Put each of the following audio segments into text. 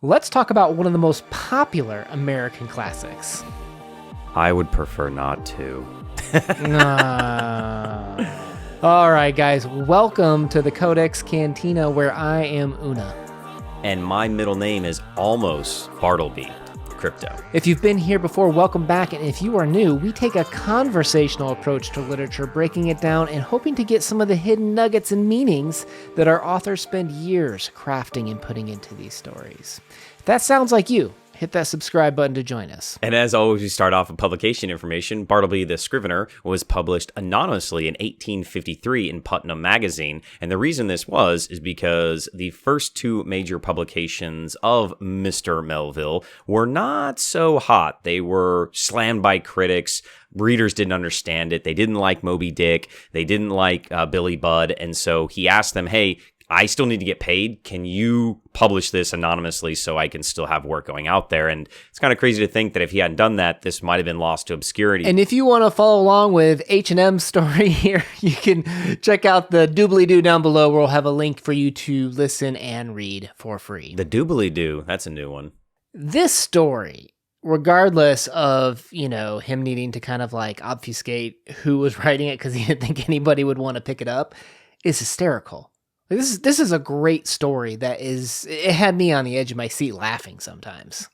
Let's talk about one of the most popular American classics. I would prefer not to. All right, guys, welcome to the CodeX Cantina, where I am Una. And my middle name is almost Bartleby Crypto. If you've been here before, welcome back. And if you are new, we take a conversational approach to literature, breaking it down and hoping to get some of the hidden nuggets and meanings that our authors spend years crafting and putting into these stories. If that sounds like you, hit that subscribe button to join us. And as always, we start off with publication information. Bartleby the Scrivener was published anonymously in 1853 in Putnam Magazine. And the reason this is because the first two major publications of Mr. Melville were not so hot. They were slammed by critics. Readers didn't understand it. They didn't like Moby Dick. They didn't like Billy Budd. And so he asked them, hey, I still need to get paid. Can you publish this anonymously so I can still have work going out there? And it's kind of crazy to think that if he hadn't done that, this might have been lost to obscurity. And if you want to follow along with H&M's story here, you can check out the doobly-doo down below, where we'll have a link for you to listen and read for free. The doobly-doo, that's a new one. This story, regardless of, him needing to kind of like obfuscate who was writing it because he didn't think anybody would want to pick it up, is hysterical. This is a great story it had me on the edge of my seat laughing sometimes.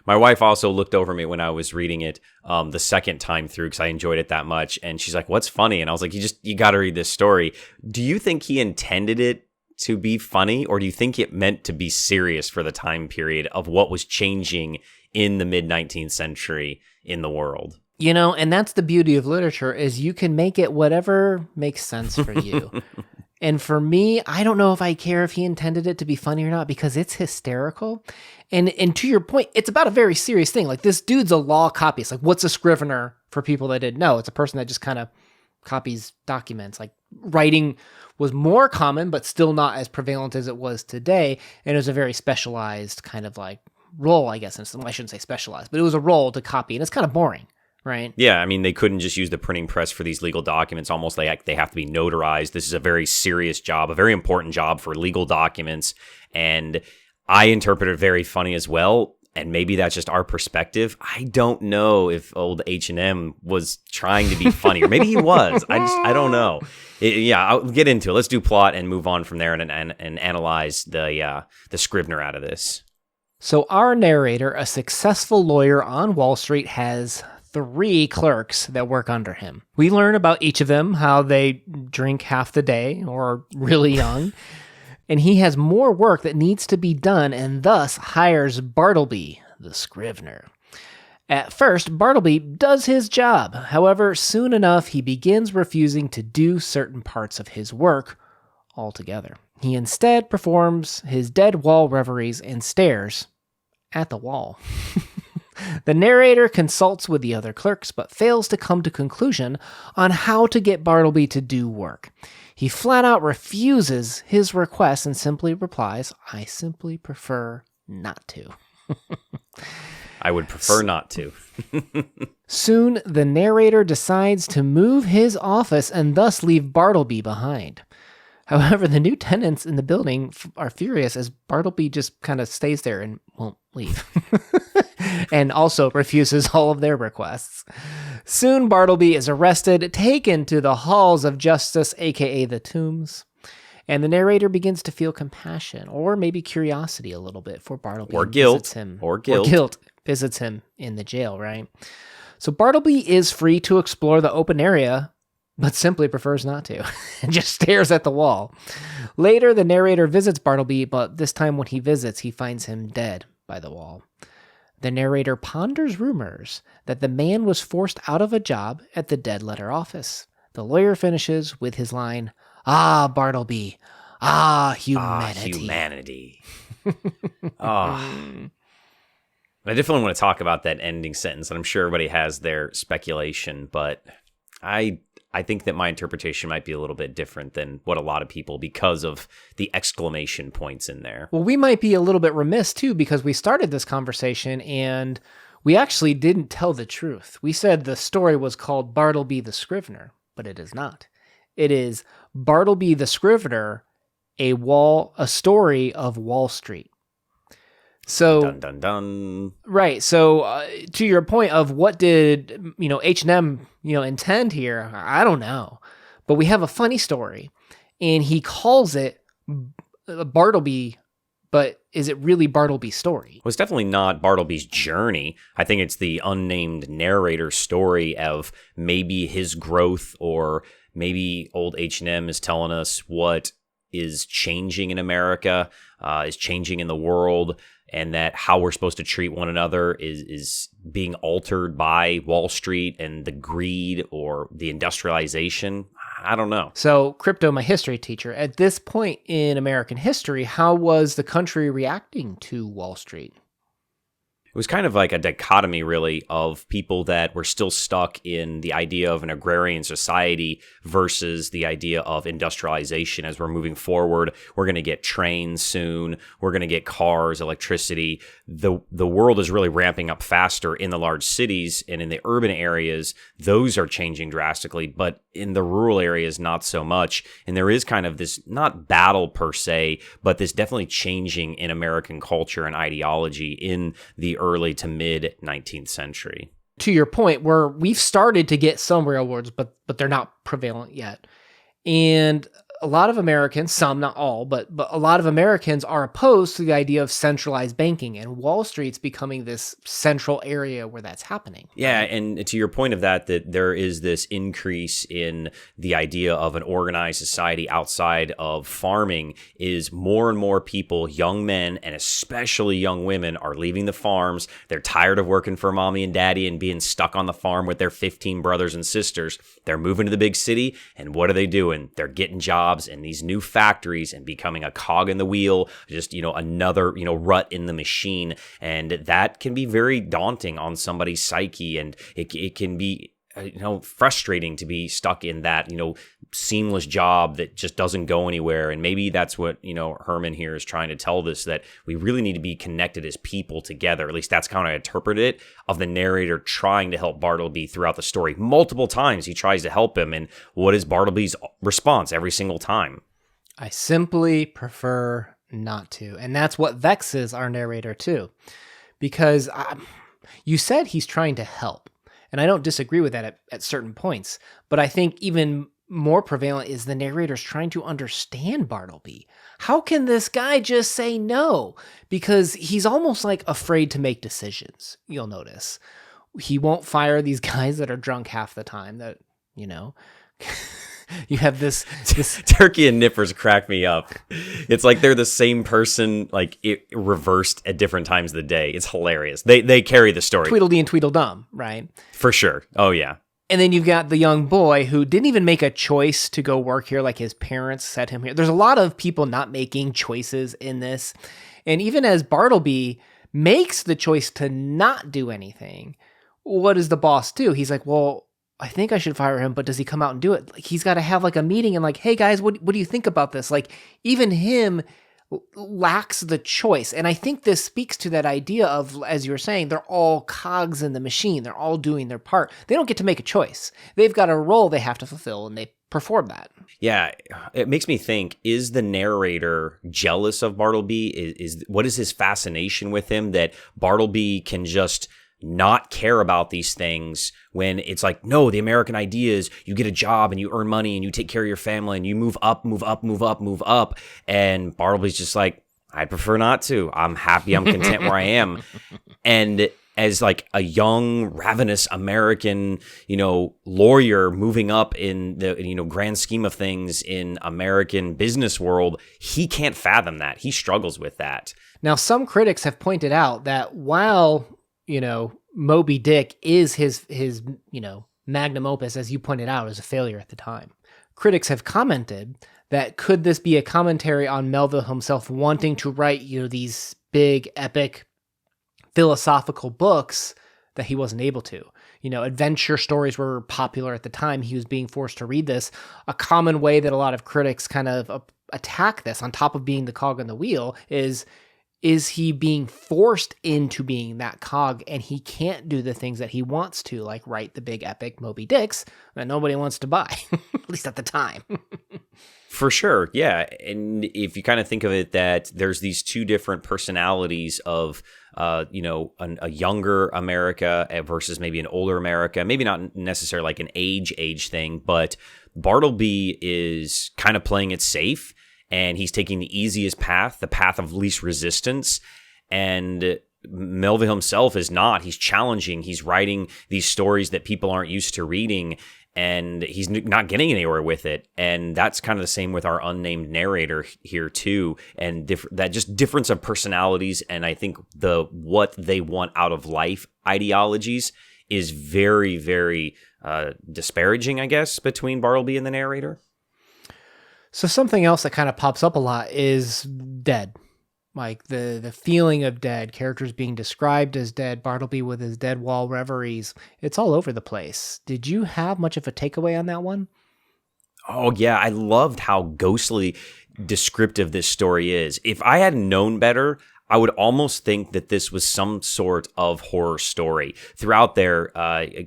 My wife also looked over me when I was reading it the second time through because I enjoyed it that much. And she's like, what's funny? And I was like, you got to read this story. Do you think he intended it to be funny, or do you think it meant to be serious for the time period of what was changing in the mid-19th century in the world? And that's the beauty of literature, is you can make it whatever makes sense for you. And for me, I don't know if I care if he intended it to be funny or not, because it's hysterical. And to your point, it's about a very serious thing. Like, this dude's a law copyist. Like, what's a scrivener for people that didn't know? It's a person that just kind of copies documents. Like, writing was more common, but still not as prevalent as it was today. And it was a very specialized kind of like role, I guess. I shouldn't say specialized, but it was a role to copy. And it's kind of boring. Right. Yeah, I mean, they couldn't just use the printing press for these legal documents. Almost like they have to be notarized. This is a very serious job, a very important job for legal documents. And I interpret it very funny as well. And maybe that's just our perspective. I don't know if old H&M was trying to be funny, or maybe he was. I don't know. I'll get into it. Let's do plot and move on from there and analyze the Scrivener out of this. So our narrator, a successful lawyer on Wall Street, has 3 clerks that work under him. We learn about each of them, how they drink half the day or are really young. And he has more work that needs to be done, and thus hires Bartleby the Scrivener. At first, Bartleby does his job. However, soon enough, he begins refusing to do certain parts of his work altogether. He instead performs his dead wall reveries and stares at the wall. The narrator consults with the other clerks, but fails to come to conclusion on how to get Bartleby to do work. He flat out refuses his request and simply replies, I simply prefer not to. I would prefer not to. Soon, the narrator decides to move his office and thus leave Bartleby behind. However, the new tenants in the building are furious as Bartleby just kind of stays there and won't leave. And also refuses all of their requests. Soon, Bartleby is arrested, taken to the halls of justice, aka the tombs. And the narrator begins to feel compassion, or maybe curiosity a little bit, for Bartleby. Or guilt. Or guilt visits him in the jail, right? So Bartleby is free to explore the open area, but simply prefers not to, and just stares at the wall. Later, the narrator visits Bartleby, but this time when he visits, he finds him dead by the wall. The narrator ponders rumors that the man was forced out of a job at the dead letter office. The lawyer finishes with his line, "Ah, Bartleby, ah, humanity." Ah, humanity. Oh. I definitely want to talk about that ending sentence, and I'm sure everybody has their speculation, but I think that my interpretation might be a little bit different than what a lot of people, because of the exclamation points in there. Well, we might be a little bit remiss, too, because we started this conversation and we actually didn't tell the truth. We said the story was called Bartleby the Scrivener, but it is not. It is Bartleby the Scrivener, a story of Wall Street. So, Dun, dun, dun. right. So, to your point of what did, H&M, intend here, I don't know. But we have a funny story, and he calls it Bartleby, but is it really Bartleby's story? Well, it's definitely not Bartleby's journey. I think it's the unnamed narrator's story of maybe his growth, or maybe old H&M is telling us what is changing in America, is changing in the world, and that how we're supposed to treat one another is being altered by Wall Street and the greed or the industrialization. I don't know. So, Crypto, my history teacher, at this point in American history, how was the country reacting to Wall Street? It was kind of like a dichotomy, really, of people that were still stuck in the idea of an agrarian society versus the idea of industrialization. As we're moving forward, we're going to get trains soon. We're going to get cars, electricity. The world is really ramping up faster in the large cities, and in the urban areas, those are changing drastically. But in the rural areas, not so much. And there is kind of this, not battle per se, but this definitely changing in American culture and ideology in the early to mid 19th century. To your point, where we've started to get some railroads, but they're not prevalent yet. And a lot of Americans, some, not all, but a lot of Americans are opposed to the idea of centralized banking, and Wall Street's becoming this central area where that's happening. Yeah, and to your point of that there is this increase in the idea of an organized society outside of farming, is more and more people, young men and especially young women, are leaving the farms. They're tired of working for mommy and daddy and being stuck on the farm with their 15 brothers and sisters. They're moving to the big city, and what are they doing? They're getting jobs in these new factories and becoming a cog in the wheel, just, another, rut in the machine. And that can be very daunting on somebody's psyche. And it can be, frustrating to be stuck in that, seamless job that just doesn't go anywhere. And maybe that's what, Herman here is trying to tell us, that we really need to be connected as people together. At least that's how I interpret it, of the narrator trying to help Bartleby throughout the story. Multiple times he tries to help him. And what is Bartleby's response every single time? I simply prefer not to. And that's what vexes our narrator too. Because you said he's trying to help. And I don't disagree with that at certain points. But I think even more prevalent is the narrator's trying to understand Bartleby. How can this guy just say no? Because he's almost like afraid to make decisions, you'll notice. He won't fire these guys that are drunk half the time, that, you have this Turkey and Nippers crack me up. It's like they're the same person, like it reversed at different times of the day. It's hilarious. They carry the story. Tweedledee and Tweedledum, right? For sure. Oh, yeah. And then you've got the young boy who didn't even make a choice to go work here, like his parents set him here. There's a lot of people not making choices in this. And even as Bartleby makes the choice to not do anything, what does the boss do? He's like, well, I think I should fire him, but does he come out and do it? Like, he's got to have like a meeting and like, hey guys, what do you think about this? Like, even him lacks the choice. And I think this speaks to that idea of, as you were saying, they're all cogs in the machine. They're all doing their part. They don't get to make a choice. They've got a role they have to fulfill, and they perform that. Yeah, it makes me think, is the narrator jealous of Bartleby? Is what is his fascination with him, that Bartleby can just not care about these things, when it's like, no, the American idea is you get a job and you earn money and you take care of your family and you move up. And Bartleby's just like, I prefer not to. I'm happy. I'm content where I am. And as like a young, ravenous American, lawyer moving up in the, grand scheme of things in American business world, he can't fathom that. He struggles with that. Now, some critics have pointed out that while Moby Dick is his magnum opus, as you pointed out, is a failure at the time, critics have commented that could this be a commentary on Melville himself wanting to write, these big, epic, philosophical books that he wasn't able to. Adventure stories were popular at the time. He was being forced to read this. A common way that a lot of critics kind of attack this, on top of being the cog in the wheel, is he being forced into being that cog, and he can't do the things that he wants to, like write the big epic Moby Dicks that nobody wants to buy, at least at the time. For sure, yeah. And if you kind of think of it that there's these two different personalities of, a younger America versus maybe an older America, maybe not necessarily like an age thing, but Bartleby is kind of playing it safe, and he's taking the easiest path, the path of least resistance. And Melville himself is not. He's challenging. He's writing these stories that people aren't used to reading, and he's not getting anywhere with it. And that's kind of the same with our unnamed narrator here too. And that just difference of personalities, and I think what they want out of life ideologies is very, very disparaging, I guess, between Bartleby and the narrator. So something else that kind of pops up a lot is dead. Like the feeling of dead, characters being described as dead, Bartleby with his dead wall reveries. It's all over the place. Did you have much of a takeaway on that one? Oh, yeah. I loved how ghostly descriptive this story is. If I had known better, I would almost think that this was some sort of horror story. Throughout there,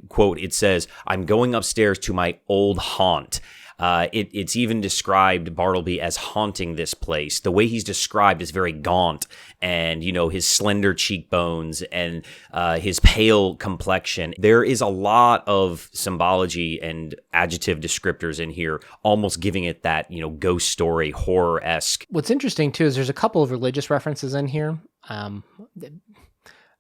quote, it says, "I'm going upstairs to my old haunt." It's even described Bartleby as haunting this place. The way he's described is very gaunt, and his slender cheekbones and his pale complexion. There is a lot of symbology and adjective descriptors in here, almost giving it that ghost story horror-esque. What's interesting too is there's a couple of religious references in here. I'm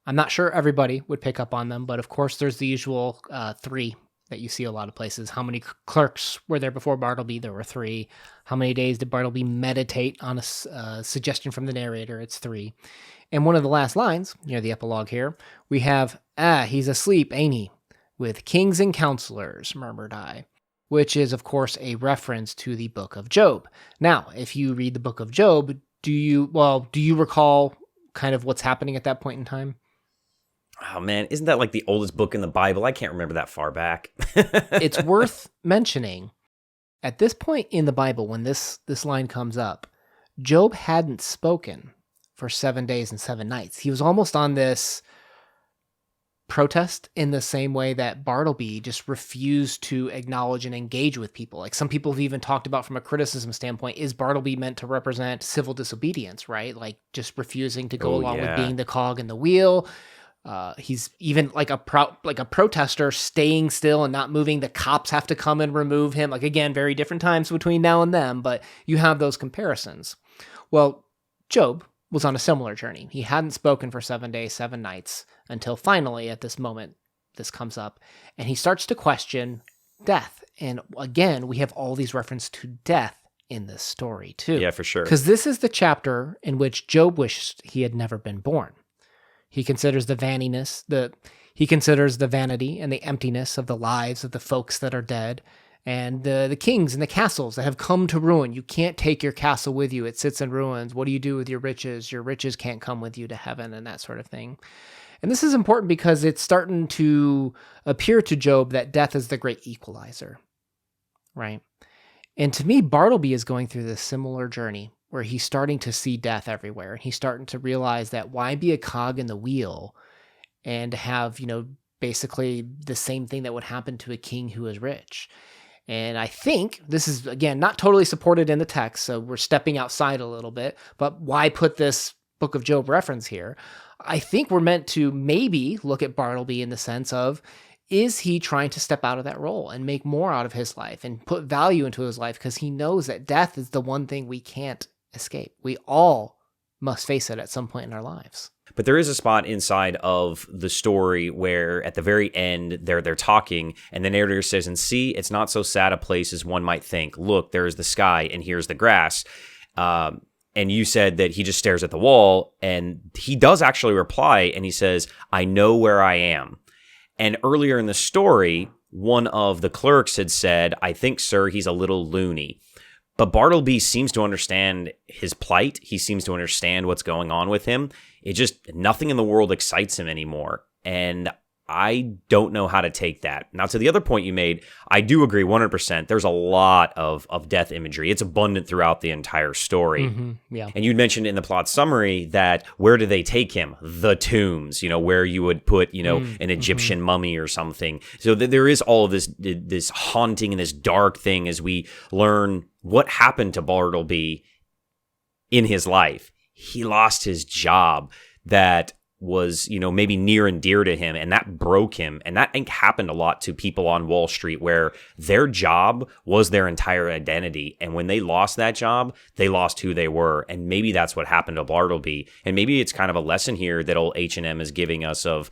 not sure everybody would pick up on them, but of course there's the usual 3 that you see a lot of places. How many clerks were there before Bartleby? There were 3. How many days did Bartleby meditate on a suggestion from the narrator? It's 3. And one of the last lines, near the epilogue here, we have, he's asleep, ain't he? With kings and counselors, murmured I. Which is, of course, a reference to the book of Job. Now, if you read the book of Job, do you recall kind of what's happening at that point in time? Oh, man, isn't that like the oldest book in the Bible? I can't remember that far back. It's worth mentioning, at this point in the Bible, when this line comes up, Job hadn't spoken for 7 days and 7 nights. He was almost on this protest in the same way that Bartleby just refused to acknowledge and engage with people. Like some people have even talked about from a criticism standpoint, is Bartleby meant to represent civil disobedience, right? Like just refusing to go along with being the cog in the wheel. He's even like a protester staying still and not moving. The cops have to come and remove him. Like, again, very different times between now and then, but you have those comparisons. Well, Job was on a similar journey. He hadn't spoken for 7 days, 7 nights until finally at this moment, this comes up and he starts to question death. And again, we have all these references to death in this story too. Yeah, for sure. Because this is the chapter in which Job wished he had never been born. He considers the vanity and the emptiness of the lives of the folks that are dead, and the kings and the castles that have come to ruin. You can't take your castle with you. It sits in ruins. What do you do with your riches? Your riches can't come with you to heaven, and that sort of thing. And this is important because it's starting to appear to Job that death is the great equalizer, right? And to me, Bartleby is going through this similar journey where he's starting to see death everywhere. And he's starting to realize that why be a cog in the wheel and have, basically the same thing that would happen to a king who is rich. And I think this is, again, not totally supported in the text, so we're stepping outside a little bit, but why put this Book of Job reference here? I think we're meant to maybe look at Bartleby in the sense of, is he trying to step out of that role and make more out of his life and put value into his life because he knows that death is the one thing we can't escape. We all must face it at some point in our lives. But there is a spot inside of the story where at the very end they're talking and the narrator says, "And see, it's not so sad a place as one might think. Look, there's the sky and here's the grass." And you said that he just stares at the wall, and he does actually reply and he says, "I know where I am." And earlier in the story, one of the clerks had said, "I think, sir, he's a little loony." But Bartleby seems to understand his plight. He seems to understand what's going on with him. It just, nothing in the world excites him anymore. And I don't know how to take that. Now, to the other point you made, I do agree 100%. There's a lot of death imagery. It's abundant throughout the entire story. Yeah. And you mentioned in the plot summary that where do they take him? The tombs, where you would put, an Egyptian mummy or something. So there is all of this haunting and this dark thing as we learn what happened to Bartleby in his life. He lost his job that was, maybe near and dear to him, and that broke him. And that, I think, happened a lot to people on Wall Street, where their job was their entire identity. And when they lost that job, they lost who they were. And maybe that's what happened to Bartleby. And maybe it's kind of a lesson here that old H&M is giving us of,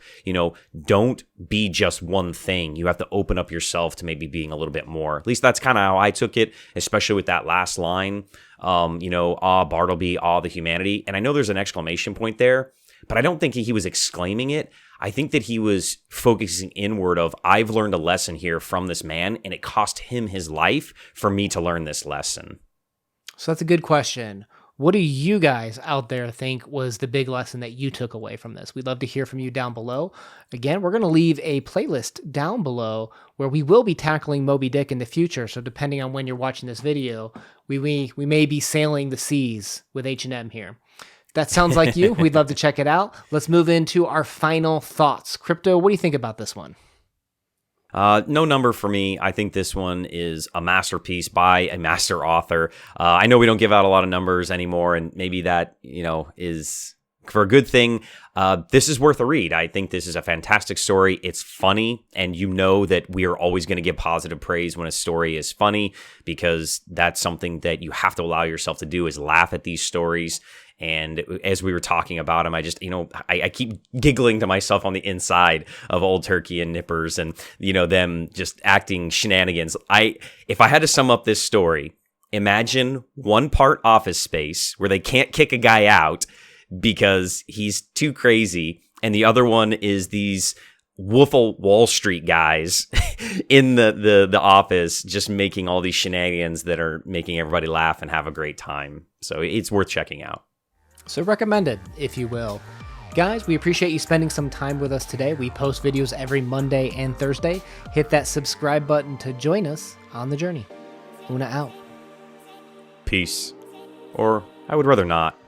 don't be just one thing. You have to open up yourself to maybe being a little bit more. At least that's kind of how I took it, especially with that last line, Bartleby, the humanity. And I know there's an exclamation point there, but I don't think he was exclaiming it. I think that he was focusing inward of, I've learned a lesson here from this man, and it cost him his life for me to learn this lesson. So that's a good question. What do you guys out there think was the big lesson that you took away from this? We'd love to hear from you down below. Again, we're going to leave a playlist down below where we will be tackling Moby Dick in the future. So depending on when you're watching this video, we may be sailing the seas with H&M here. That sounds like you. We'd love to check it out. Let's move into our final thoughts. Crypto, what do you think about this one? No number for me. I think this one is a masterpiece by a master author. I know we don't give out a lot of numbers anymore, and maybe that, is for a good thing. This is worth a read. I think this is a fantastic story. It's funny, and that we are always going to give positive praise when a story is funny, because that's something that you have to allow yourself to do, is laugh at these stories. And as we were talking about him, I just, I keep giggling to myself on the inside of Old Turkey and Nippers and, them just acting shenanigans. If I had to sum up this story, imagine one part Office Space where they can't kick a guy out because he's too crazy, and the other one is these Wolf of Wall Street guys in the office just making all these shenanigans that are making everybody laugh and have a great time. So it's worth checking out. So recommended, if you will. Guys, we appreciate you spending some time with us today. We post videos every Monday and Thursday. Hit that subscribe button to join us on the journey. Una out. Peace. Or I would rather not.